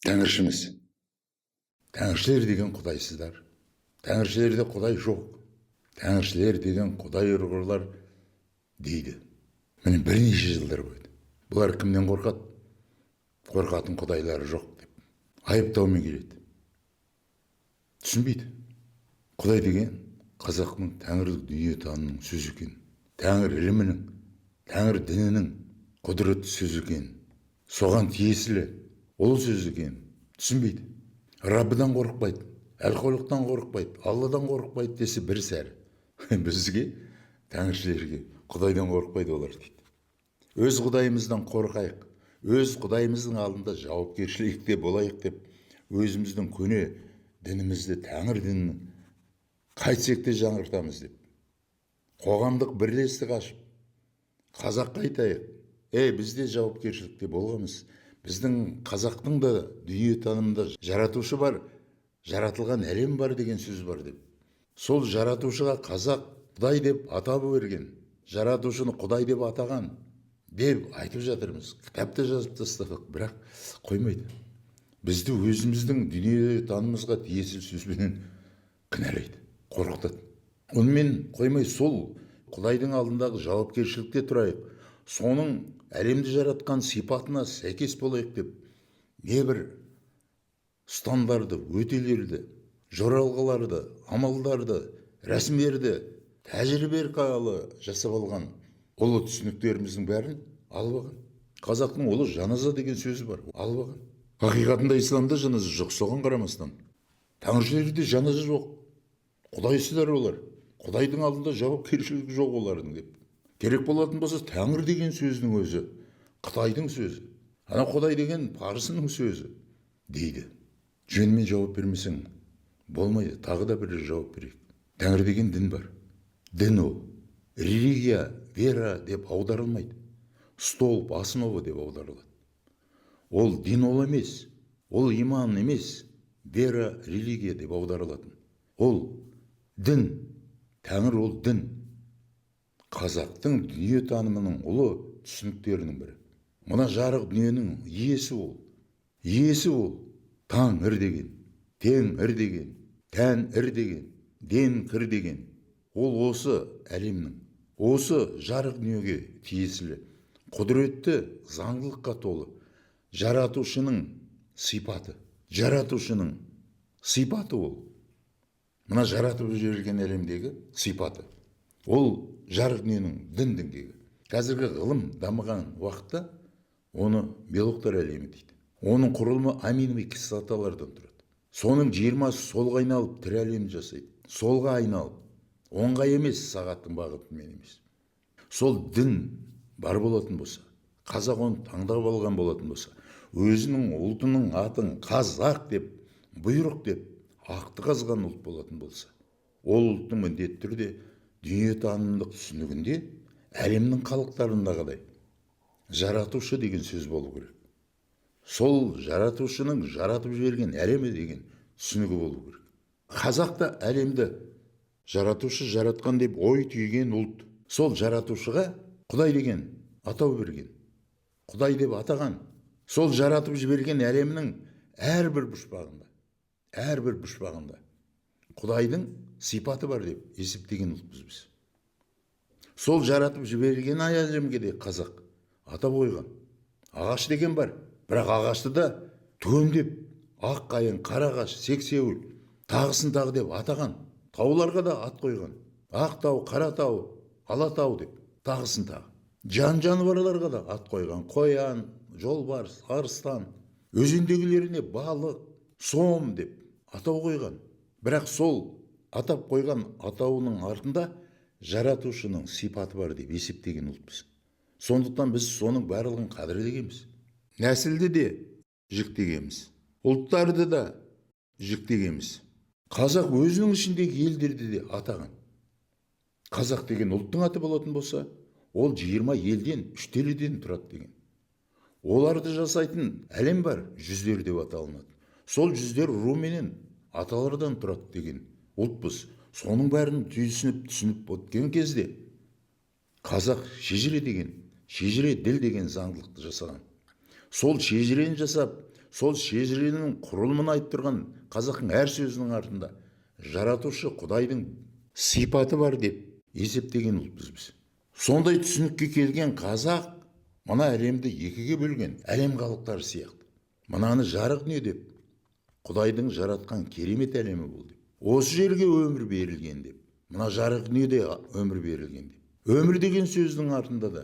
Тәңіршіміз. Тәңіршілер деген құдайсыздар. Тәңіршілерде құдай жоқ. Тәңіршілер деген құдай ұрғырлар дейді. Міне бірнеше жылдар болды. Бұлар кімнен қорқады? Қорқатын құдайлары жоқ деп. Айыптаумен келеді. Түсінбейді. Құдай деген қазақтың тәңірлік дүниетанымның сөзі екен. Тәңір ілімінің, тәңір дінінің құдіретті сөзі екен. Соған тиесілі ол сөз екен. Түсінбейді. Раббыдан қорықпайды, әлқойлықтан қорықпайды, Алладан қорықпайды десе бір сәрі. Бізге, тәңіршілерге, құдайдан қорықпайды олар дейді. Өз құдайымыздан қорқайық, өз құдайымыздың алдында жауапкершілікте болайық деп, өзіміздің көне дінімізді, тәңір дінін қайтсек те жаңғыртамыз деп, қоғамдық бірлестік ашып, қазаққа айтайық, бізде жауапкершілікте болғанбыз. Біздің қазақтың да дүниетанымында жаратушы бар, жаратылған әлем бар деген сөз бар деп. Сол жаратушыға қазақ құдай деп атап берген, жаратушыны құдай деп атаған деп айтып жатырмыз. Кітапта жазып тастадық, бірақ қоймайды. Бізді өзіміздің дүниетанымымызға тиесілі сөзбенен кінәлайды, қорқытады. Онымен қоймай сол құдайдың алдындағы жауапкершілікте тұрайық. Соның әлемді жаратқан сипатына сәйкес болайық деп, небір ұстамдарды, өтелерді, жоралғыларды, амалдарды, рәсімдерді тәжірибе арқылы жасап алған ұлы түсініктеріміздің бәрін алып алған. Қазақтың ұлы жаназа деген сөзі бар, алып алған. Хақиқатында исламда жаназа жоқ, соған қарамастан. Тәңіршілерде жаназа жоқ. Құдайсыздар олар. Құдайдың алдында жауапкершілігі жоқ олардың деп. Керек болатын болса, тәңір деген сөздің өзі Қытайдың сөзі. Ана құдай деген парсының сөзі дейді. Жөнмен жауап бермесең болмайды. Тағы да бір жауап берейік. Тәңір деген дін бар. Дін ол. Религия, вера деп аударылмайды. Столб, основа деп аударылады. Ол дин ол емес. Ол иман емес. Вера, религия деп аударылатын. Ол дін. Тәңір ол дін. Қазақтың дүниетанымының ұлы түсініктерінің бірі. Мына жарық дүниенің иесі ол. Иесі ол. Таңыр деген, теңір деген, тәнір деген, денкір деген. Ол осы әлемнің, осы жарық дүниеге тиесілі, құдіретті, заңдылыққа толы, жаратушының сипаты. Жаратушының сипаты ол. Мына жаратып жіберген әлемдегі сипаты. Ол жарық дүниенің дін діңгегі. Қазіргі ғылым дамыған уақытта оны белоктар әлемі дейді. Оның құрылымы аминовый кислоталардан тұрады. Соның 20 солға айналып тірі әлемді жасайды. Солға айналып, оңға емес, сағаттың бағытымен емес. Сол дін бар болатын болса, қазақ оны таңдап алған болатын болса, өзінің ұлтының атын қазақ деп, бұйрық деп, ақты қазған ұлт болатын болса, ол ұлттың міндетті түрде дүниетанымдық түсінігінде әлемнің халықтарындағыдай жаратушы деген сөз болу керек. Сол жаратушының жаратып жіберген әлемі деген түсінігі болу керек. Қазақ та әлемді жаратушы жаратқан деп ой түйген ұлт. Сол жаратушыға құдай деген атау берген, құдай деп атаған. Сол жаратып жіберген әлемнің әрбір бұрышпағында құдайдың сипаты бар деп есептеген ұлтпыз біз. Сол жаратып жіберген әлемге де қазақ атап қойған. Ағаш деген бар. Бірақ ағашты да төндеп, ақ қайың, қара ағаш, сексеуіл, тағысын тағы деп атаған. Тауларға да ат қойған. Ақ тау, қара тау, ала тау деп, тағысын тағы. Жануарларға да ат қойған. Қоян, жолбарыс, арыстан, өзендегілеріне балық, сом деп атау қойған. Бірақ сол атап қойған атауының артында жаратушының сипаты бар деп есептеген ұлтпыз. Сондықтан біз соның барлығын қадірлегенбіз. Нәсілді де жіктегенбіз. Ұлттарды да жіктегенбіз. Қазақ өзінің ішіндегі елдерді де атаған. Қазақ деген ұлттың аты болатын болса, ол 20 елден, 3-ден тұрады деген. Оларды жасайтын әлем бар, жүздер деп аталынады. Сол жүздер ру менен аталардан тұрады деген ұлтпыз. Соның бәрін түсініп өткен кезде қазақ шежіре діл деген заңдылықты жасаған. Сол шежірені жасап, сол шежіренің құрылымын айтып тұрған қазақтың әр сөзінің артында жаратушы Құдайдың сипаты бар деп есептеген ұлтпыз біз. Сондай түсінікке келген қазақ мына әлемді екіге бөлген әлем халықтары сияқты. Мынаны жарық дүние деп, Құдайдың жаратқан керемет әлемі бол деп, осы жерге өмір берілген деп, мына жарық дүниеде өмір берілген деп. Өмір деген сөздің артында да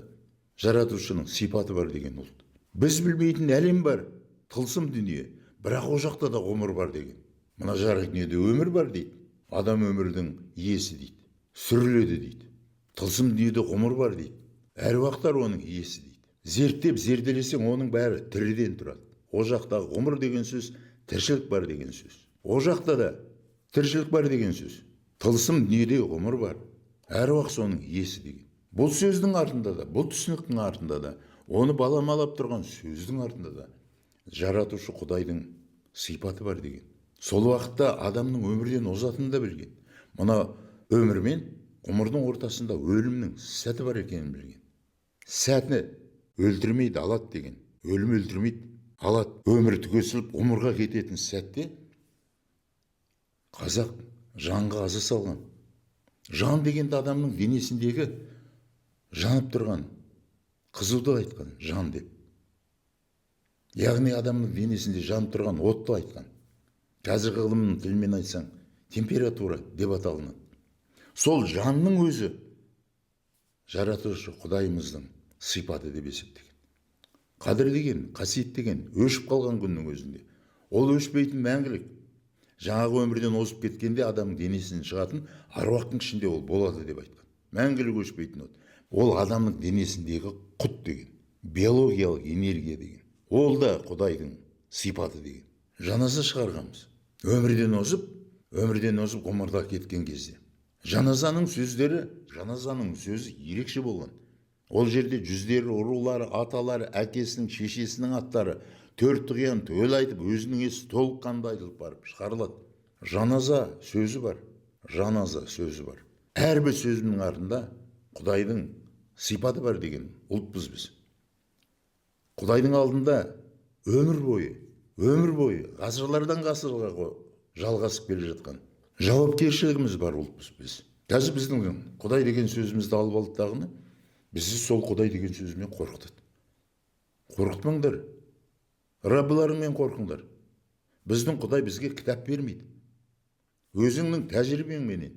жаратушының сипаты бар деген ұлт. Біз білмейтін әлем бар, тылсым дүние, бірақ о жақта да ғұмыр бар деген. Мына жарық дүниеде өмір бар дейді. Адам өмірдің иесі дейді. Сүріледі дейді. Тылсым дүниеде ғұмыр бар дейді. Әруақтар оның иесі дейді. Зерттеп зерделесең оның бәрі тіріден тұрады. О жақта ғұмыр деген сөз тіршілік бар деген сөз. О жақта да тіршілік бар деген сөз. Тылсым дүниеде ғұмыр бар. Әруақ соның иесі деген. Бұл сөздің артында да, бұл түсініктің артында да, оны баламалап тұрған сөздің артында да жаратушы Құдайдың сипаты бар деген. Сол уақытта адамның өмірден озатынын да білген. Мына өмір мен ғұмырдың ортасында өлімнің сәті бар екенін білген. Сәтіні өлтірмейді, алады деген. Өлім өлтірмейді, алады. Өмір түгесіліп ғұмырға кететін сәтте қазақ жанға аза салған. Жан дегенде адамның денесіндегі жанып тұрған қызуды айтқан жан деп. Яғни адамның денесінде жанып тұрған отты айтқан. Қазіргі ғылымның тілімен айтсаң, температура деп аталынады. Сол жанның өзі жаратушы Құдайымыздың сипаты деп есептеген. Қадір деген, қасиет деген өшіп қалған күннің өзінде. Ол өшпейтін мәңгілік. Жаңағы өмірден озып кеткенде адамның денесінен шығатын аруақтың ішінде ол болады деп айтқан. Мәңгілік өшпейтін от. Ол адамның денесіндегі құт деген, биологиялық энергия деген. Ол да Құдайдың сипаты деген. Жаназа шығарғанбыз. Өмірден озып ғұмырда кеткен кезде. Жаназаның сөзі ерекше болған. Ол жерде жүздері, рулары, аталары, әкесінің, шешесінің аттары төрт қиян төл айтып, өзінің есі толыққанды айтылып барып шығарылады. Жаназа сөзі бар. Әрбір сөзінің артында Құдайдың сипаты бар деген ұлтпыз біз. Құдайдың алдында өмір бойы, ғасырлардан ғасырға жалғасып келе жатқан жауапкершілігіміз бар ұлтпыз біз. Қазір біздің Құдай деген сөзімізді алып алдықтағыны, бізді сол Құдай деген сөзімен қорқытады. Қорқытмаңдар. Раббыларыңмен қорқыңдар. Біздің Құдай бізге кітап бермейді. Өзіңнің тәжірибеңменен,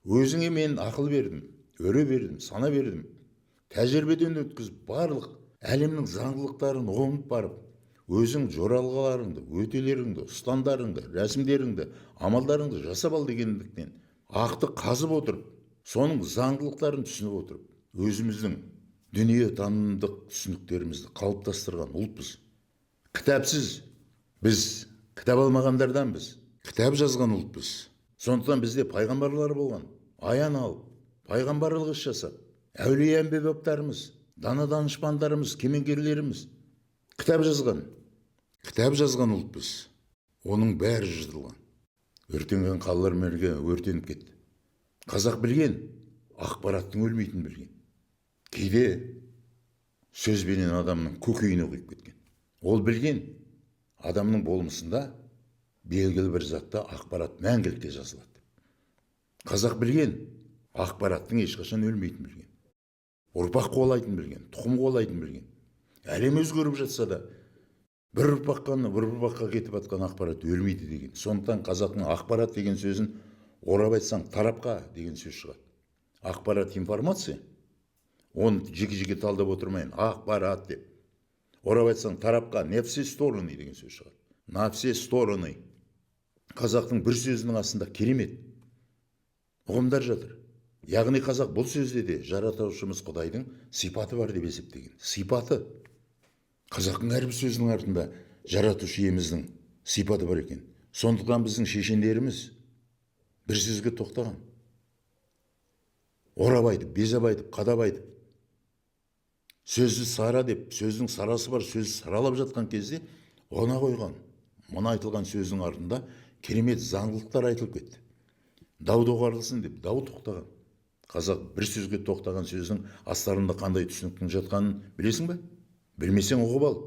өзіңе мен ақыл бердім, өре бердім, сана бердім. Тәжірибеден өткізіп, барлық әлемнің заңдылықтарын ұғынып барып, өзің жоралғыларыңды, өтелеріңді, ұстандарыңды, рәсімдеріңді, амалдарыңды жасап ал дегендіктен ақты қазып отырып, соның заңдылықтарын түсініп отырып, өзіміздің дүние танымдық түсініктерімізді қалыптастырған ұлтпыз. Кітапсыз, біз кітап алмағандарданбыз. Кітап жазған ұлтпыз. Сондықтан бізде пайғамбарлар болған. Аян алып, пайғамбарлық іс жасап, әулие әмбебаптарымыз, дана данышпандарымыз, кемеңгерлеріміз кітап жазған ұлтпыз. Оның бәрі жыртылған. Өртенген қалалар мерге өртеніп кетті. Қазақ білген, ақпараттың өлмейтінін білген. Кейде сөзбенен адамның көкейіне құйып кеткен. Ол білген, адамның болмысында белгілі бір затта ақпарат мәңгілікке жазылады. Қазақ білген, ақпараттың ешқашан өлмейтінін білген. Ұрпақ қуалайтынын білген, тұқым қуалайтынын білген. Әлем өзгеріп жатса да, бір ұрпаққа кетіп жатқан ақпарат өлмейді деген. Сондықтан қазақтың ақпарат деген сөзін орап айтсаң, тарапқа деген сөз шығады. Ақпарат, информация, оны жеке талдап отырмайын, ақпарат деп. Орап айтсаң, тарапқа, на все стороны деген сөз шығады. На все стороны. Қазақтың бір сөзінің астында керемет ұғымдар жатыр. Яғни қазақ бұл сөзде де жаратушымыз Құдайдың сипаты бар деп есептеген. Сипаты. Қазақтың әрбір сөзінің артында жаратушы иеміздің сипаты бар екен. Сондықтан біздің шешендеріміз бір сөзге тоқтаған. Орап айтып, безап айтып, қадап айтып, сөзді сара деп, сөздің сарасы бар, сөзді саралап жатқан кезде ona қойған. Мұна айтылған сөздің артында керемет заңдылықтар айтылып кетті. Дау доғарылсын деп, дау тоқтаған. Қазақ бір сөзге тоқтаған сөздің астарында қандай түсініктің жатқанын білесің бе? Білмесең ұғып ал.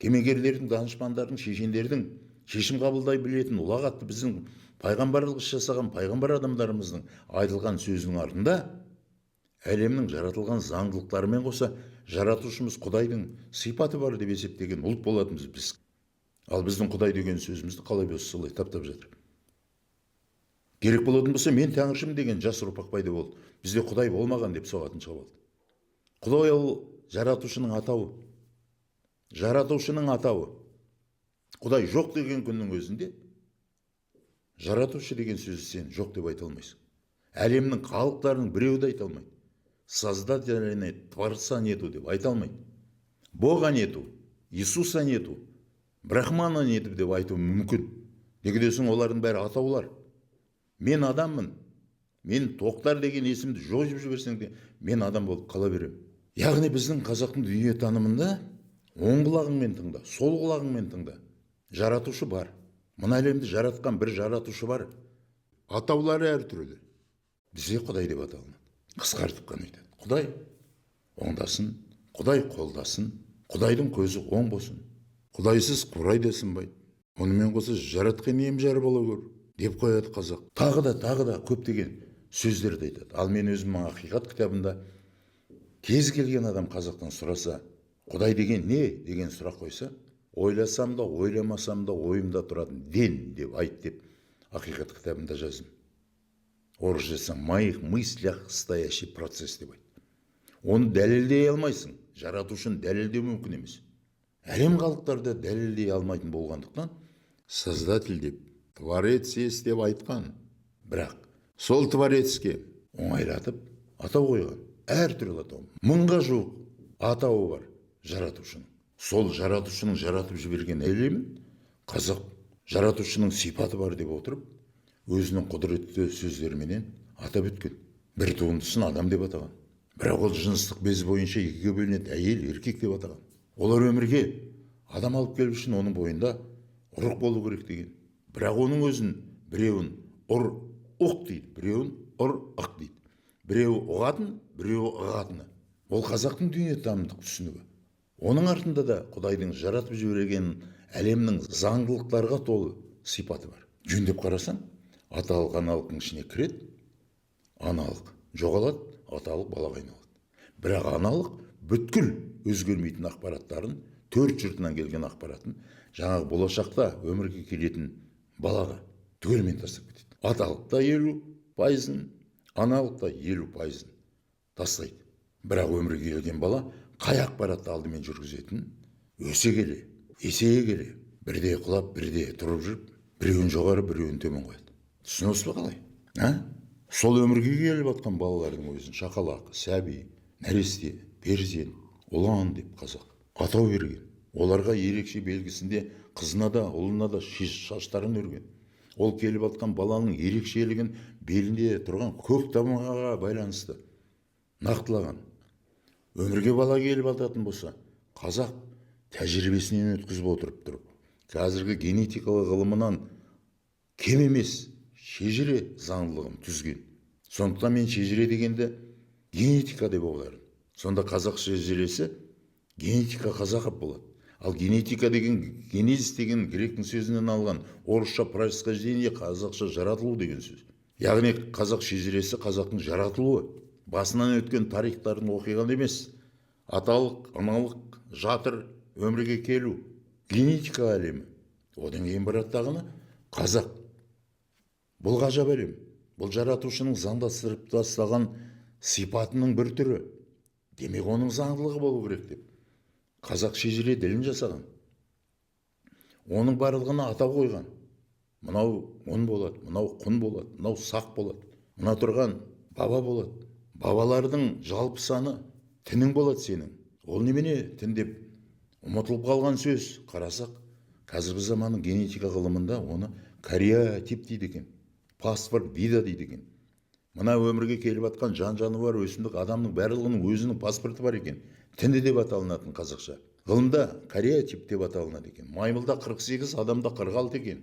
кемеңгерлердің, данышпандардың, шешендердің шешім қабылдай білетін ұлағатты біздің пайғамбарлық іс жасаған пайғамбар адамдарымыздың айтылған сөзінің артында әлемнің жаратылған заңдылықтарымен қоса жаратушымыз Құдайдың сипаты бар деп есептеген ұлт болатынбыз біз. Ал біздің Құдай деген сөзімізді қалай болса солай таптап жатыр. Керек болатын болса мен тәңіршім деген жас ұрпақ пайда болды. Бізде Құдай болмаған деп соғатын шығып алды. Құдай ол жаратушының атауы. Жаратушының атауы. Құдай жоқ деген күннің өзінде жаратушы деген сөзді сен жоқ деп айта алмайсың. Әлемнің халықтарының біреуі де айта алмайды. Создателя Творца нету деп айта алмайды. Бога нету, Иисуса нету, Брахмана нету деп айту мүмкін. Неге десең олардың бәрі атаулар. Мен адаммын. Мен Тоқтар деген есімді жойып жіберсең де мен адам болып қала беремін. Яғни біздің қазақтың дүние танымында оң құлағыңмен тыңда, сол құлағыңмен тыңда. Жаратушы бар. Мына әлемді жаратқан бір жаратушы бар. Атаулары әртүрлі. Бізде Құдай деп аталынады. Қысқартып қана айтады. Құдай оңдасын, Құдай қолдасын, Құдайдың көзі оң болсын. Құдайсыз қурай да сынбайды. Онымен қоса жаратқан ием жар бола көр деп қояды қазақ. Тағы да көптеген сөздерді айтады. Ал мен өзімнің ақиқат кітабында кез келген адам қазақтан сұраса, Құдай деген не деген сұрақ қойса, ойласам да ойламасам да ойымда тұратын ден деп айт деп ақиқат кітабында жаздым. Орысшасы моих мыслях стоящий процесс деп айт. Оны дәлелдей алмайсың. Жаратушыны дәлелдеу мүмкін емес. Әлем халықтарда дәлелдей алмайтын болғандықтан Создатель деп, Творец ес деп айтқан. Бірақ сол Творецке оңайлатып атау қойған. Әртүрлі атау. 1000-ға жуық атауы бар жаратушының. Сол жаратушының жаратып жіберген әлемін қазақ жаратушының сипаты бар деп отырып, өзінің құдіретті сөздеріменен атап өткен. Бір туындысын адам деп атаған. Бірақ ол жыныстық без бойынша екіге бөлінеді, әйел, еркек деп атаған. Олар өмірге адам алып келу үшін оның бойында ұрық болу керек деген. Бірақ оның өзін біреуін ұқ дейді, біреуін ұқ дейді. Біреуі ұғатын, біреуі ұғатыны. Ол қазақтың дүниетанымдық түсінігі. Оның артында да Құдайдың жаратып жіберген әлемнің заңдылықтарға толы сипаты бар. Жөндеп қарасаң, аталық аналықтың ішіне кіреді, аналық жоғалады, аталық балаға айналады. Бірақ аналық бүткіл өзгермейтін ақпараттарын, төрт жұртынан келген ақпаратын жаңағы болашақта өмірге келетін балаға түгелмен тастап кетеді. Аталықта 50%, аналықта 50% тастайды. Бірақ өмірге келген бала қай ақпаратты алдымен жүргізетін, өсе келе, есейе келе, бірде құлап, бірде тұрып жүріп, біреуін жоғары, біреуін төмен қояды. Түсінесіз бе қалай? Сол өмірге келіп атқан балалардың өзін шақалақ, сәби, нәресте, перзент, ұлан деп қазақ атау берген. Оларға ерекше белгісінде қызына да, ұлына да шаштарын өрген. Ол келіп атқан баланың ерекшелігін белінде тұрған көк тамғаға байланысты нақтылаған. Өмірге бала келіп ататын болса, қазақ тәжірибесінен өткізіп отырып тұрып, қазіргі генетикалық ғылымынан кем емес шежіре заңдылығын түзген. Сондықтан мен шежіре дегенде генетика деп ойлаймын. Сонда қазақ шежіресі генетика қазақы болады. Ал генетика деген, генезис деген гректің сөзінен алған, орысша происхождение, қазақша жаратылу деген сөз. Яғни қазақ шежіресі қазақтың жаратылуы. Басынан өткен тарихтардың оқиған емес. Аталық, аналық, жатыр, өмірге келу, генетика әлемі. Одан кейін бараттағыны қазақ. Бұл ғажап әлем. Бұл жаратушының заңдастырып тастаған сипатының бір түрі. Демек оның заңдылығы болу керек деп қазақ шежіре ділін жасаған. Оның барлығына атау қойған. Мынау ұн болады, мынау құн болады, мынау сақ болады, мына тұрған баба болады. Бабалардың жалпы саны тінің болады сенің. Ол немене тін деп ұмытылып қалған сөз. Қарасақ, қазіргі заманның генетика ғылымында оны кариотип дейді екен. Паспорт вида дейді екен. Мына өмірге келіп атқан жан-жануар, өсімдік, адамның барлығының өзінің паспорты бар екен. Тінді деп аталынатын қазақша. Ғылымда кариотип деп аталынады екен. Маймылда 48, адамда 46 екен.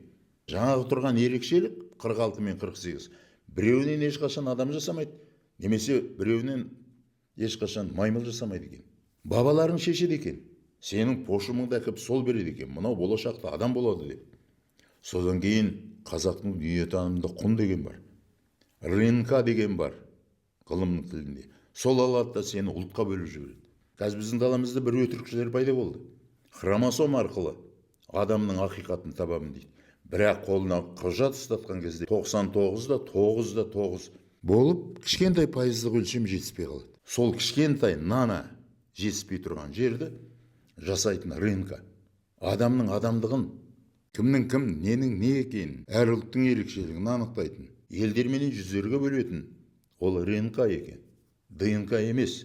Жаңағы тұрған ерекшелік 46 мен 48. Біреуінен ешқашан адам жасамайды, немесе біреуінен ешқашан маймыл жасамайды екен. Бабаларың шешеді екен. сенің пошымыңды әкеп сол береді екен, мынау болашақта адам болады деп. Содан кейін қазақтың дүниетанымында құн деген бар, РНК деген бар ғылымның тілінде. Сол алады да сені ұлтқа бөліп жібереді. Қазір біздің даламызда бір өтірікшілер пайда болды. Хромосом арқылы адамның ақиқатын табамын дейді. Бірақ қолына құжат ұстатқан кезде 99 болып, кішкентай пайыздық өлшем жетіспей қалады. Сол кішкентай нана жетіспей тұрған жерді жасайтын РНК. Адамның адамдығын, кімнің кім, ненің не екенін, әр ұлттың ерекшелігін анықтайтын, елдерменен жүздерге бөлетін ол РНК екен. ДНК емес.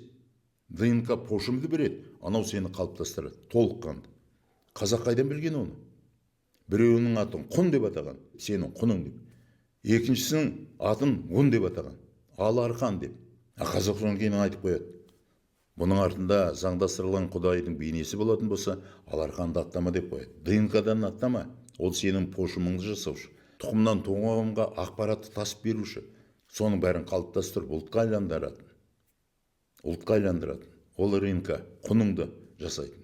ДНК пошымды береді, анау сені қалыптастырады толыққанды. Қазақ қайдан білген оны? Біреуінің атын құн деп атаған, сенің құның деп. Екіншісінің атын ғұн деп атаған, Алархан деп. Қазақ содан кейін айтып қояды. Бұның артында заңдастырылған Құдайдың бейнесі болатын болса, Аларханды аттама деп қояды. ДНК-дан аттама, ол сенің пошымыңды жасаушы, тұқымнан туғанға ақпаратты тасып беруші. Соның бәрін қалыптастырып ұлтқа айландыратын. Ол РНК, құныңды жасайтын.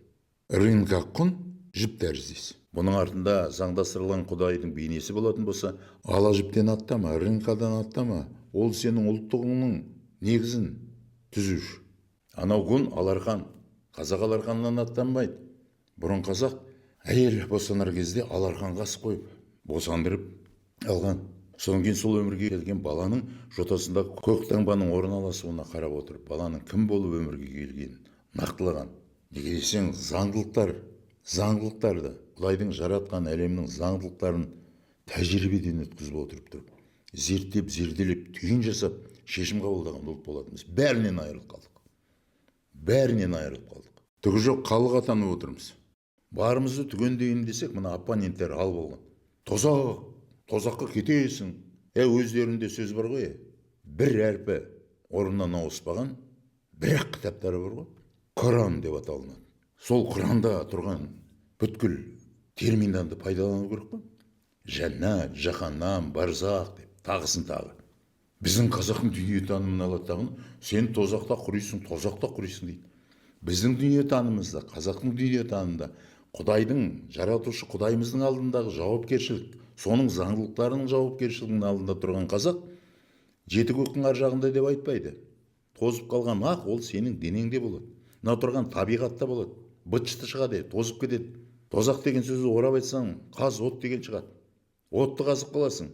РНК құн жіп тәріздес. Бұның артында заңдастырылған Құдайдың бейнесі болатын болса, ала жіптен аттама, РНК-дан аттама, ол сенің ұлттығыңның негізін түзуші. Анау ғұн Алархан, қазақ Аларханнан аттанбайды. Бұрын қазақ әйел босанар кезде Аларханға асып қойып, босандырып алған. Содан кейін сол өмірге келген баланың жотасында көк таңбаның орналасуына қарап отырып, баланың кім болып өмірге келгенін нақтылаған. Неге десең, заңдылықтарды, Құдайдың жаратқан әлемнің заңдылықтарын тәжірибеден өткізіп отырып тұрып, зерттеп, зерделеп, түйін жасап, шешім қабылдаған ұлт болатынбыз. Бәрінен айырылып қалдық. Түгі жоқ халық атанып отырмыз. Барымызды түгендейін десек, мына оппоненттер ал болған. Тозаққа кетесің. Өздерінде сөз бар ғой, бір әрпі орнынан ауыспаған, бірақ кітаптары бар ғой, Құран деп аталынады. Сол Құранда тұрған бүткіл терминдарды пайдалану керек қой. Жәннат, жаһаннам, барзақ деп, тағысын тағы. Біздің қазақтың дүниетанымын алатағын, сен тозақта құрисың дейді. Біздің дүниетанымызда, қазақтың дүниетанымында Құдайдың, жаратушы Құдайымыздың алдындағы жауапкершілік, соның заңдылықтарының жауапкершілігінің алдында тұрған қазақ жеті көктің ар жағында деп айтпайды. Тозып қалған ақ ол сенің денеңде болады. Мына тұрған табиғатта болады. Быт-шыты шығады, тозып кетеді. Тозақ деген сөзді орап айтсаң, қаз от деген шығады. Отты қазып қаласың,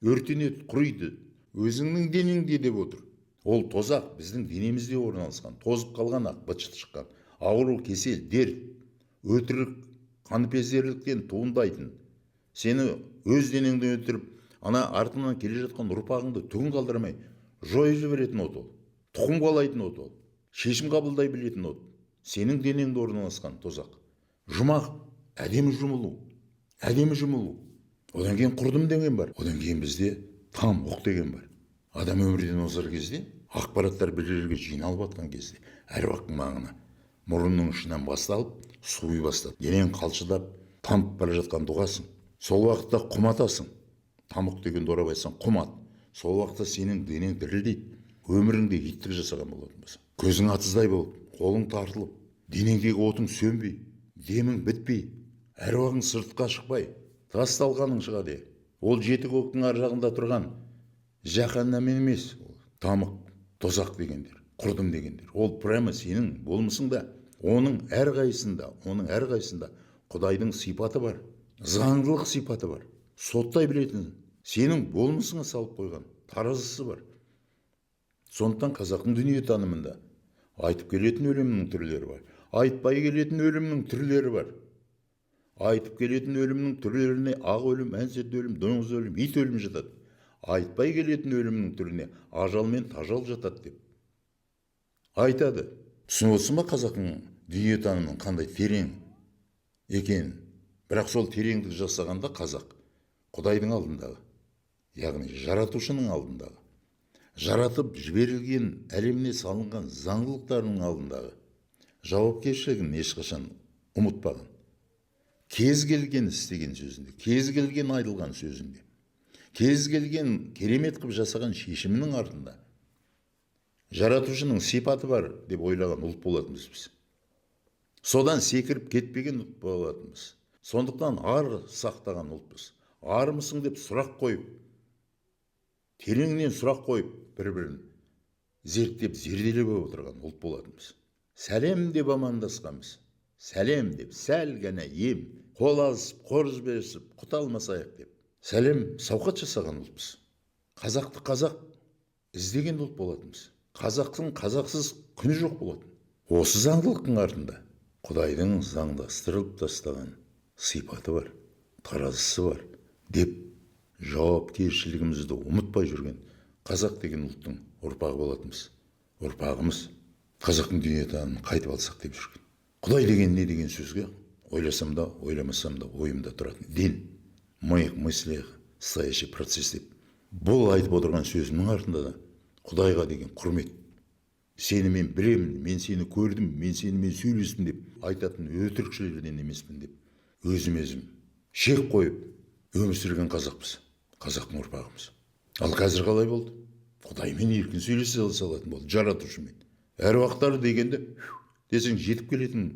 өртенеді, құриды. Өзіңнің денеңде деп отыр. Ол тозақ біздің денемізде орналасқан, тозып қалған ақ, быт-шыты шыққан. Ауру, кесел, дерт, өтірік, қаныпезерліктен туындайтын. Сені өз денеңден өтіріп, ана артынан келе жатқан ұрпағыңды түгін қалдырмай жойып жіберетін от ол. Тұқым қуалайтын от ол. Шешім қабылдай білетін от. Сенің денеңде орналасқан тозақ. Жұмақ, әдемі жұмылу. Одан кейін құрдым деген бар. Одан кейін бізде там оқ деген бар. Адам өмірден озар кезде, ақпараттар бір жерге жиналып атқан кезде, әруақтың маңына мұрынның ұшынан басталып, суи бастады. Денең қалшылдап, тамып бара жатқан дұғасың. Сол уақытта құматасың. Тамық деген орап айтсаң құмат. Сол уақытта сенің денең дірілдейді. Өміріңде иттік жасаған болатын болса. Көзің атыздай болып, қолың тартылып, денеңдегі отың сөнбей, демің бітпей, әруағың сыртқа шықпай, тасталғаның шығады. Ол жеті көктің ар жағында тұрған жаһаннам емес, тамық, тозақ дегендер, құрдым дегендер. Ол прямо сенің болмысыңда, оның әрқайсында Құдайдың сипаты бар, заңдылық сипаты бар. Соттай білетін, сенің болмысыңа салып қойған таразысы бар. Сондықтан қазақтың дүниетанымында айтып келетін өлімнің түрлері бар, айтпай келетін өлімнің түрлері бар. Айтып келетін өлімнің түрлеріне ақ өлім, әнсет өлім, доңыз өлім, ит өлім жатады. Айтпай келетін өлімнің түріне ажал мен тажал жатады деп айтады. Түсініп отырсың ба қазақтың дүниетанымының қандай терең екенін? Бірақ сол тереңдік жасағанда қазақ Құдайдың алдындағы, яғни жаратушының алдындағы, жаратып жіберілген әлеміне салынған заңдылықтарының алдындағы жауапкершілігін ешқашан ұмытпаған. Кез келген істеген сөзінде, кез келген айтылған сөзінде, кез келген керемет қып жасаған шешімінің артында жаратушының сипаты бар деп ойлаған ұлт болатынбыз біз. Содан секіріп кетпеген ұлт болатынбыз. Сондықтан ар сақтаған ұлтпыз. Армысың деп сұрақ қойып, тереңінен сұрақ қойып, бір-бірін зерттеп, зерделеп отырған ұлт болатынбыз. Сәлем деп амандасқанбыз. Сәлем деп, сәл ғана ем, қол алысып, қорыз берісіп, құт алмасайық деп. Сәлем сауқат жасаған ұлтпыз. Қазақты қазақ іздеген ұлт болатынбыз. Қазақтың қазақсыз күні жоқ болатын. Осы заңдылықтың артында Құдайдың заңдастырылып тастаған сипаты бар, таразысы бар деп жауапкершілігімізді ұмытпай жүрген қазақ деген ұлттың ұрпағы болатынбыз. Ұрпағымыз қазақтың дүниетанымын қайтып алсақ деп жүрген. Құдай деген не деген сөзге ойласам да, ойламасам да ойымда тұратын дин, моих мыслях стоящий процесс деп. Бұл айтып отырған сөзімнің артында да Құдайға деген құрмет. Сені мен білемін, мен сені көрдім, мен сенімен сөйлестім деп айтатын өтірікшілерден емеспін деп өзім шек қойып өмір сүрген қазақпыз, қазақтың ұрпағымыз. Ал қазір қалай болды? Құдаймен еркін сөйлесе алатын болды, жаратушымен. Әруақтар дегенде десең жетіп келетін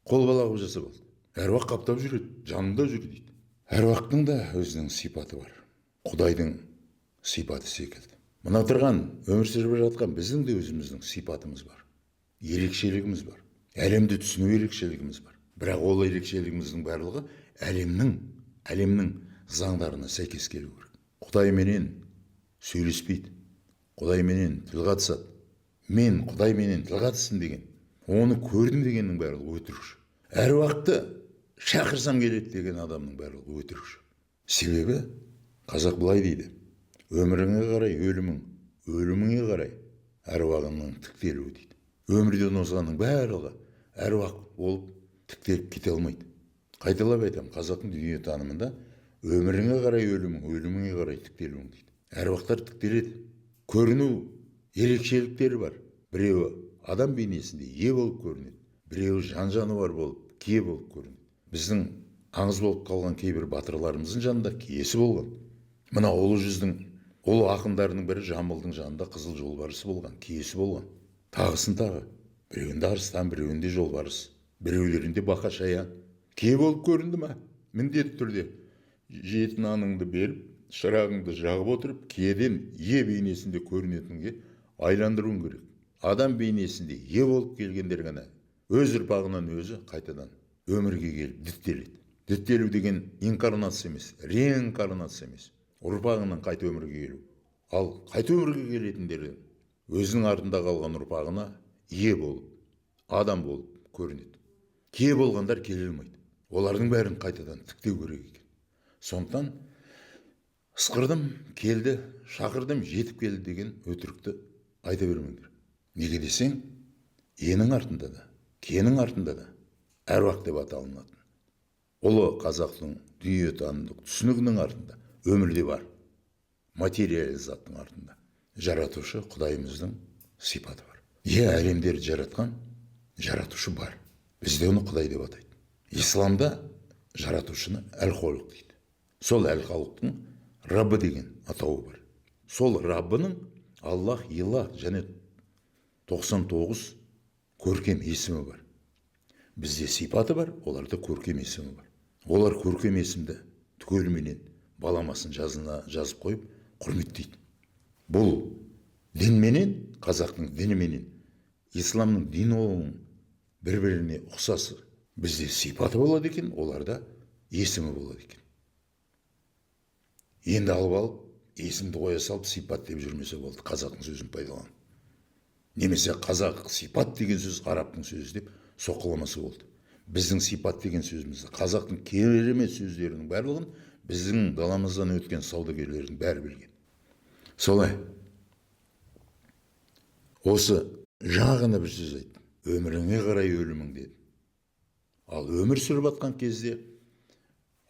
қолбала қылып жасап алды. Әруақ қаптап жүреді, жанында жүр дейді. Әруақтың да өзінің сипаты бар. Құдайдың сипаты секілді. Мына тұрған, өмір сүріп жатқан біздің де өзіміздің сипатымыз бар. Ерекшелігіміз бар. Әлемді түсіну ерекшелігіміз бар. Бірақ ол ерекшелігіміздің барлығы әлемнің заңдарына сәйкес келу керек. Құдайменен сөйлеспейді. Құдайменен тіл қатысады. Мен Құдайменен тіл қатыстым деген, оны көрдім дегеннің барлығы өтірікші. Әруақты шақырсам келеді деген адамның барлығы өтірікші. Себебі қазақ былай дейді: өміріңе қарай өлімің, өліміңе қарай әруағыңның тіктелуі дейді. Өмірден озғанның барлығы әруақ болып тіктеліп кете алмайды. Қайталап айтамын, қазақтың дүниетанымында өміріңе қарай өлімің, өліміңе қарай тіктелуің дейді. Әруақтар тіктеледі. Көріну ерекшеліктері бар. Біреуі адам бейнесінде ие болып көрінеді, біреуі жан-жануар болып кие болып көрінеді. Біздің аңыз болып қалған кейбір батырларымыздың жанында киесі болған. Мына ұлы жүздің ұлы ақындарының бірі Жамбылдың жанында қызыл жолбарысы болған, киесі болған. Тағысын тағы. Біреуінде арыстан, біреуінде жолбарыс, біреулерінде бақа-шаян. Кие болып көрінді ма? Міндетті түрде жейтін наныңды беріп, шырағыңды жағып отырып, киеден ие бейнесінде көрінетінге айландыруың керек. Адам бейнесінде ие болып келгендер ғана өз ұрпағынан өзі қайтадан өмірге келіп діттеледі. Діттелу деген инкарнация емес, реинкарнация емес. Ұрпағынан қайта өмірге келу. Ал қайта өмірге келетіндері өзінің артында қалған ұрпағына ие болып, адам болып көрінеді. Кие болғандар келе алмайды. Олардың бәрін қайтадан тіктеу керек екен. Сондықтан ысқырдым, келді, шақырдым, жетіп келді деген өтірікті айта бермеңдер. Неге десең, енің артында да, киенің артында да әруақ деп аталынатын ұлы қазақтың дүниетанымдық түсінігінің артында өмірде бар. Материалды заттың артында жаратушы Құдайымыздың сипаты бар. Әлемдерді жаратқан жаратушы бар. Бізде оны Құдай деп атайды. Исламда жаратушыны әл-Холық дейді. Сол әл-Холықтың Раббы деген атауы бар. Сол Раббының Аллах, Илах және 99 көркем есімі бар. Бізде сипаты бар, оларда көркем есімі бар. Олар көркем есімді түгелменен баламасын жазып қойып құрметтейді. Бұл дінменен, қазақтың дініменен, исламның динолының бір-біріне ұқсасы. Бізде сипаты болады екен, оларда есімі болады екен. Енді алып, есімді қоя салып сипат деп жүрмесе болды, қазақтың сөзін пайдаланып. Немесе қазақ сипат деген сөз арабтың сөзі деп соққыламасы болды. Біздің сипат деген сөзімізді, қазақтың керемет сөздерінің барлығын біздің даламыздан өткен саудагерлердің бәрі білген. Солай. Осы жаңа бір сөз айтты. Өміріңе қарай өлімің деді. Ал өмір сүріп атқан кезде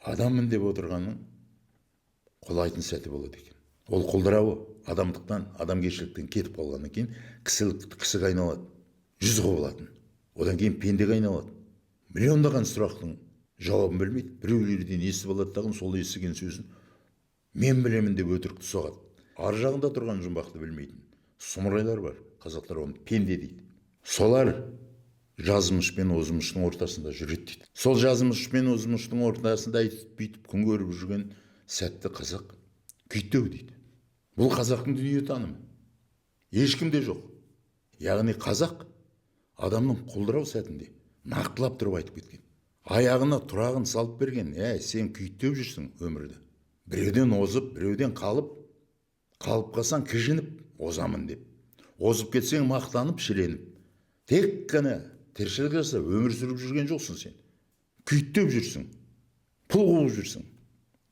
адаммын деп отырғанның құлайтын сәті болады екен. Ол құлдырауы адамдықтан, адамгершіліктен кетіп қалғаннан кейін кісіге айналады. Жүз құбылатын. Одан кейін пендеге айналады. Миллиондаған сұрақтың жауабын білмейді. Біреулерден естіп алады дағын, сол естіген сөзін мен білемін деп өтірікті соғады. Ар жағында тұрған жұмбақты білмейтін сұмырайлар бар. Қазақтар оны пенде дейді. Солар жазмыш пен озмыштың ортасында жүреді дейді. Сол жазмыш пен озмыштың ортасында өйтіп бүйтіп күн көріп жүрген сәтті қазақ күйттеу дейді. Бұл қазақтың дүниетанымы. Ешкімде жоқ. Яғни қазақ адамның құлдырау сәтінде нақтылап тұрып айтып кеткен. Аяғына тұрағын салып берген. Сен күйттеу жүрсің өмірді. Біреуден озып, біреуден қалып қалсаң кіжініп озамын деп. Озып кетсең мақтанып, шіреніп. Тек қана тіршілік жасап өмір сүріп жүрген жоқсың сен. Күйттеп жүрсің. Пұл қуып жүрсің.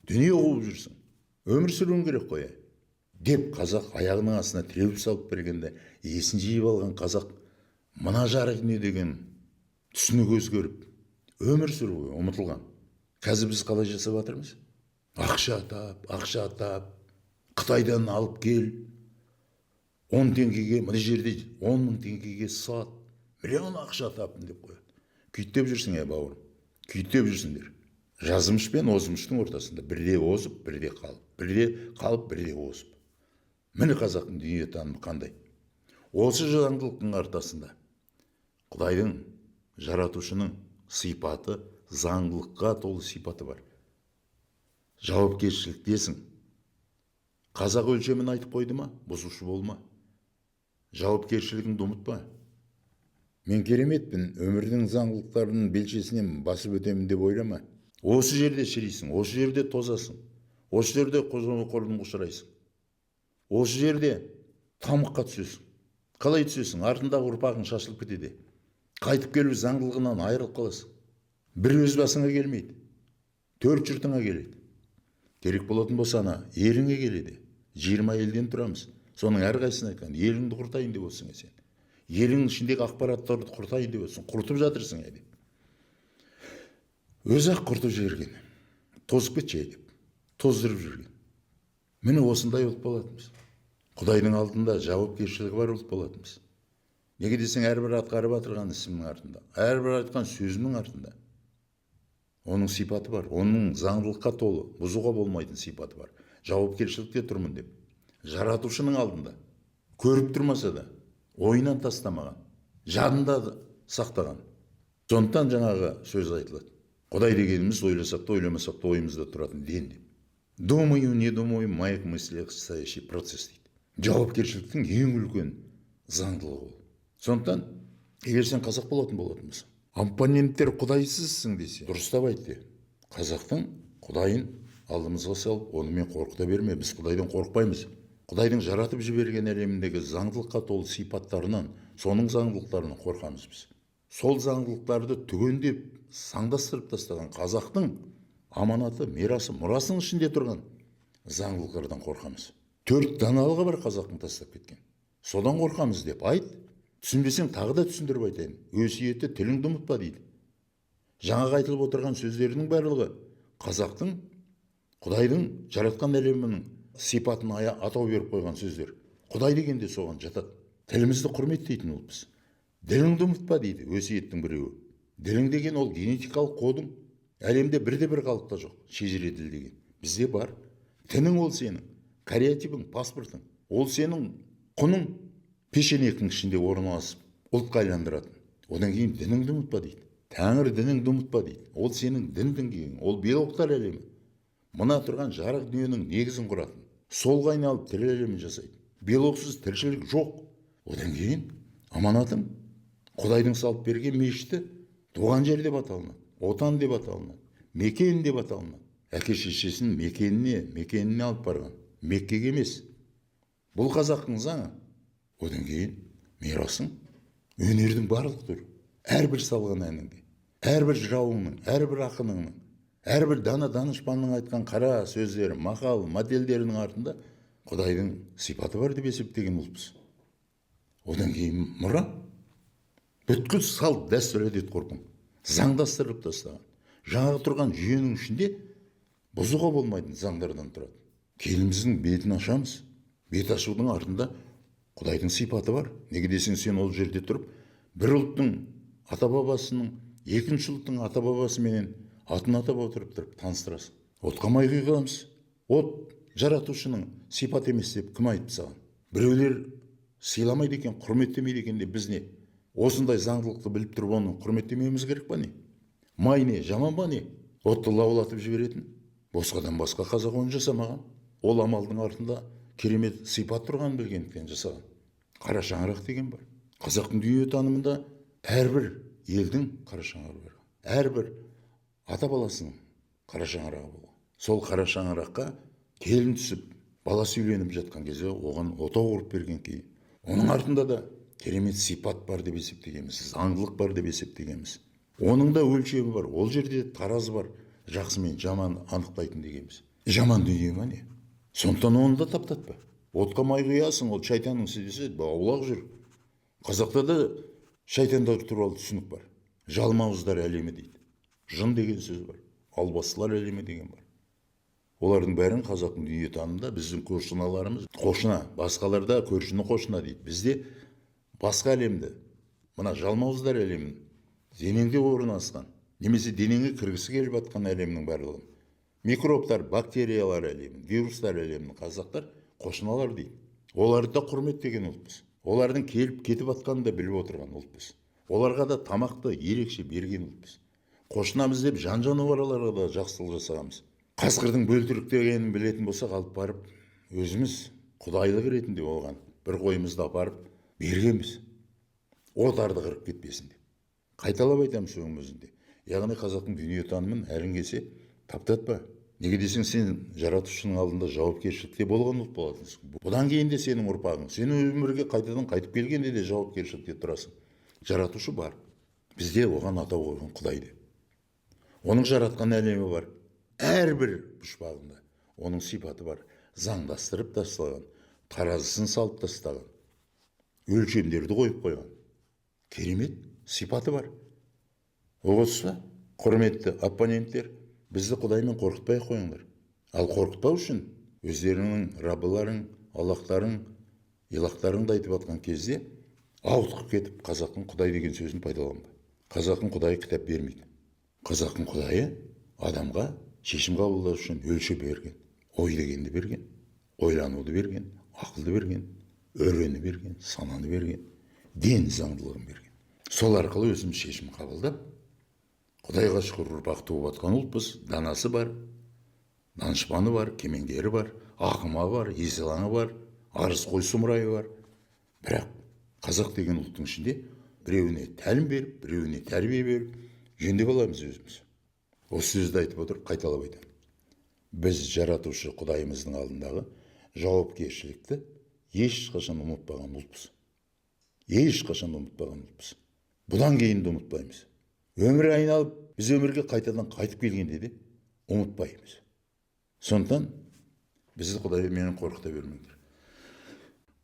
Дүние қуып жүрсің. Өмір сүруің керек қой. Деп қазақ аяғының астына тіреуіп салып бергенде есін жиып алған қазақ мына жарық не деген түсінік өзгеріп өмір сүруге ұмытылған. Қазір біз қалай жасап жатырмыз? Ақша тап, Қытайдан алып кел, 10 теңгеге, мына жерде 10 мың теңгеге сат, миллион ақша таптым деп қояды. Күйттеп жүрсің, бауырым, күйттеп жүрсіңдер. Жазмыш пен озмыштың ортасында бірде озып, бірде қалып, бірде озып. Міне қазақтың дүниетанымы қандай. Осы заңдылықтың ортасында Құдайдың, жаратушының сипаты, заңдылыққа толы сипаты бар. Жауапкершіліктесің. Қазақ өлшемін айтып қойды ма, бұзушы болма. Жауапкершілігіңді ұмытпа. Мен кереметпін, өмірдің заңдылықтарының белшесінен басып өтемін деп ойлама. Осы жерде шірейсің, осы жерде тозасың, осы жерде қолын ұшырайсың. Осы жерде тамыққа түсесің. Қалай түсесің? Артындағы ұрпағың шашылып кетеді. Қайтып келу заңдылығынан айырылып қаласың. Бір өз басыңа келмейді. 4 жұртыңа келеді. Керек болатын болса еріңе келеді. 20 елден тұрамыз. Соның әрқайсысын айтқан, еліңді құртайын деп отырсың сен. Еліңнің ішіндегі ақпараттарды құртайын деп отырсың. Құртып жатырсың деп. Өзі-ақ құртып жіберген. Тозып кетші деп. Тоздырып жүрген. Міне осындай ұлт болатынбыз. Құдайдың алдында жауапкершілігі бар ұлт болатынбыз. Неге десең, әрбір атқарып жатырған ісімнің артында, әрбір айтқан сөзімнің артында оның сипаты бар, оның заңдылыққа толы, бұзуға болмайтын сипаты бар. Жауапкершілікте тұрмын деп. Жаратушының алдында көріп тұрмаса да ойынан тастамаған, жадында сақтаған. Сондықтан жаңағы сөз айтылады. Құдай дегеніміз ойласақ та ойламасақ та ойымызда тұратын ден деп. Думаю, не думаю, моих мыслях стоящий процесс дейді. Жауапкершіліктің ең үлкен заңдылығы ол. Сондықтан, егер сен қазақ болатын болсаң, оппоненттер құдайсызсың десе, дұрыстап айтты. Қазақтың құдайын алдымызға салып, онымен қорқыта берме. Біз құдайдан қорықпаймыз. Құдайдың жаратып жіберген әлеміндегі заңдылыққа толы сипаттарынан, соның заңдылықтарынан қорқамыз біз. Сол заңдылықтарды түгендеп, заңдастырып тастаған қазақтың аманаты, мирасы, мұрасының ішінде тұрған заңдылықтардан қорқамыз. 4 даналығы бар қазақтың тастап кеткен. Содан қорқамыз деп айт. Түсінбесең тағы да түсіндіріп айтайын. Өсиеті тіліңді ұмытпа дейді. Жаңағы айтылып отырған сөздерінің барлығы қазақтың, Құдайдың жаратқан әлемінің сипатын атау беріп қойған сөздер. Құдай дегенде соған жатады. Тілімізді құрметтейтін ұлтпыз. Діліңді ұмытпа дейді өсиеттің біреуі. Ділің деген ол генетикалық кодың. Әлемде бірде-бір халықта жоқ. Шежіре тіл деген. Бізде бар. Тінің ол сенің. Кариативің, паспортың. Ол сенің құның. Пешенектің ішінде орналасып, ұлтқа айландыратын. Одан кейін дініңді ұмытпа дейді. Тәңір дініңді ұмытпа дейді. Ол сенің дін діңгегің, ол биологтар әлемі. Мына тұрған жарық дүниенің негізін құратын. Солға айналып тірі әлемін жасайды. Биологсыз тіршілік жоқ. Одан кейін аманатың, Құдайдың салып берген мешіті туған жер деп аталынады, отан деп аталынады, мекен деп аталынады. Әке шешесін мекеніне алып барған. Меккеге емес. Бұл қазақтың заңы. Одан кейін мирасың, өнердің барлық түрі, әрбір салған әніңде, әрбір жырауыңның, әрбір ақыныңның, әрбір данышпанның айтқан қара сөздері, мақал, моделдерінің артында Құдайдың сипаты бар деп есептеген ұлтпыз. Одан кейін мұра, бүткіл салт, дәстүр, әдет ғұрпың заңдастырып тастаған. Жаңағы тұрған жүйенің ішінде бұзуға болмайтын заңдардан тұрады. Келіміздің бетін ашамыз. Бет ашудың артында Құдайдың сипаты бар. Неге десең, сен ол жерде тұрып, бір ұлттың ата-бабасының, екінші ұлттың ата-бабасыменен атын атап отырып таныстырасың. Отқа май құйғанбыз. От жаратушының сипат емес деп кім айтты саған? Біреулер сыйламайды екен, құрметтемейді екен деп біз не? Осындай заңдылықты біліп тұрып оны құрметтемеуіміз керек па не? Май не, жаман ба не? Отты лаулатып жіберетін. Босқадан басқа қазақ оны жасамаған. Ол амалдың артында керемет сипат тұрғанын білгендіктен жасаған. Қара шаңырақ деген бар. Қазақтың дүниетанымында әрбір елдің қара шаңырағы бар. Әрбір ата баласының қара шаңырағы болған. Сол қара шаңыраққа келін түсіп, бала үйленіп жатқан кезде оған отау құрып берген кейін, оның артында да керемет сипат бар деп есептегенбіз, заңдылық бар деп есептегенбіз. Оның да өлшемі бар. Ол жерде таразы бар. Жақсы мен жаман анықтайтын дегенбіз. Жаман дүние ма не? Сондықтан оны да таптатпа. Отқа май құясың, ол шайтанның ісі десе, аулақ жүр. Қазақта да шайтандар туралы түсінік бар. Жалмауыздар әлемі дейді. Жын деген сөз бар. Албастылар әлемі деген бар. Олардың бәрін қазақтың дүниетанымында біздің көршіналарымыз қошына, басқаларда көршіні қошына дейді. Бізде басқа әлемді, мына жалмауыздар әлемін денеңде орналасқан, немесе денеңе кіргісі келіп жатқан әлемнің барлығын, микробтар, бактериялар әлемін, вирустар әлемін қазақтар қошыналар дейді. Оларды да құрметтеген ұлтпыз. Олардың келіп кетіп жатқанын да біліп отырған ұлтпыз. Оларға да тамақты ерекше берген ұлтпыз. Қошынамыз деп жан жануарларға да жақсылық жасағанбыз. Қасқырдың бөлтірік дегенін білетін болсақ, алып барып өзіміз құдайлық ретінде оған бір қойымызды апарып бергенбіз. От арды қырып кетпесін деп. Қайталап айтамын соның өзінде. Яғни қазақтың дүниетанымын әрін келсе таптатпа. Неге десең, сен жаратушының алдында жауапкершілікте болған ұлт боласың. Бұдан кейін де сенің ұрпағың, сен өмірге қайтадан қайтып келгенде де жауапкершілікте тұрасың. Жаратушы бар. Бізде оған атау қойған Құдай деп. Оның жаратқан әлемі бар. Әрбір пұшпағында оның сипаты бар. Заңдастырып тасталған, таразысын салып тастаған, өлшемдерді қойып қойған. Керемет сипаты бар. Осы құрметті оппоненттер, бізді Құдаймен қорқытпай қойыңдар. Ал қорқытпау үшін өздерінің раббыларың, аллахтарың, илақтарыңды айтып жатқан кезде ауытқып кетіп қазақтың Құдай деген сөзін пайдаланба. Қазақтың Құдайы кітап бермейді. Қазақтың Құдайы адамға шешім қабылдау үшін өлшеп берген, ой дегенді берген, ойлануды берген, ақылды берген, өрені берген, сананы берген, ден заңдылығын берген. Сол арқылы өзіміз шешім қабылдап, Құдайға шүкір ұрпақ туып жатқан ұлтпыз. Данасы бар, данышпаны бар, кемеңгері бар, ақыма бар, есалаңы бар, арыз қой сұмырайы бар. Бірақ қазақ деген ұлттың ішінде біреуіне тәлім беріп, біреуіне тәрбие беріп, жөндеп аламыз өзіміз. Осы сөзді айтып отырып, қайталап айтамын. Біз жаратушы Құдайымыздың алдындағы жауапкершілікті ешқашан ұмытпаған ұлтпыз. Ешқашан ұмытпаған ұлтпыз. Бұдан кейін де ұмытпаймыз. Өмір айналып, біз өмірге қайтадан қайтып келгенде де ұмытпаймыз. Сондықтан бізді Құдаймен қорқыта бермеңдер.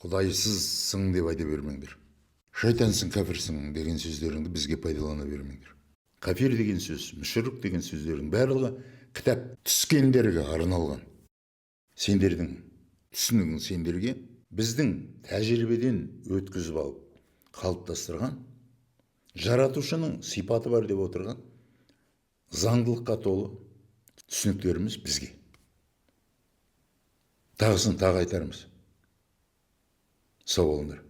Құдайсызсың деп айта бермеңдер. Шайтансың, кәпірсің деген сөздеріңді бізге пайдалана бермеңдер. Кәпір деген сөз, мүшрик деген сөздердің барлығы кітап түскендерге арналған. Сендердің түсінігің сендерге біздің тәжірибеден өткізіп алып, қалыптастырған, жаратушының сипаты бар деп отырған заңдылыққа толы түсініктеріміз бізге. Тағысын тағы айтармыз. Сау болыңдар.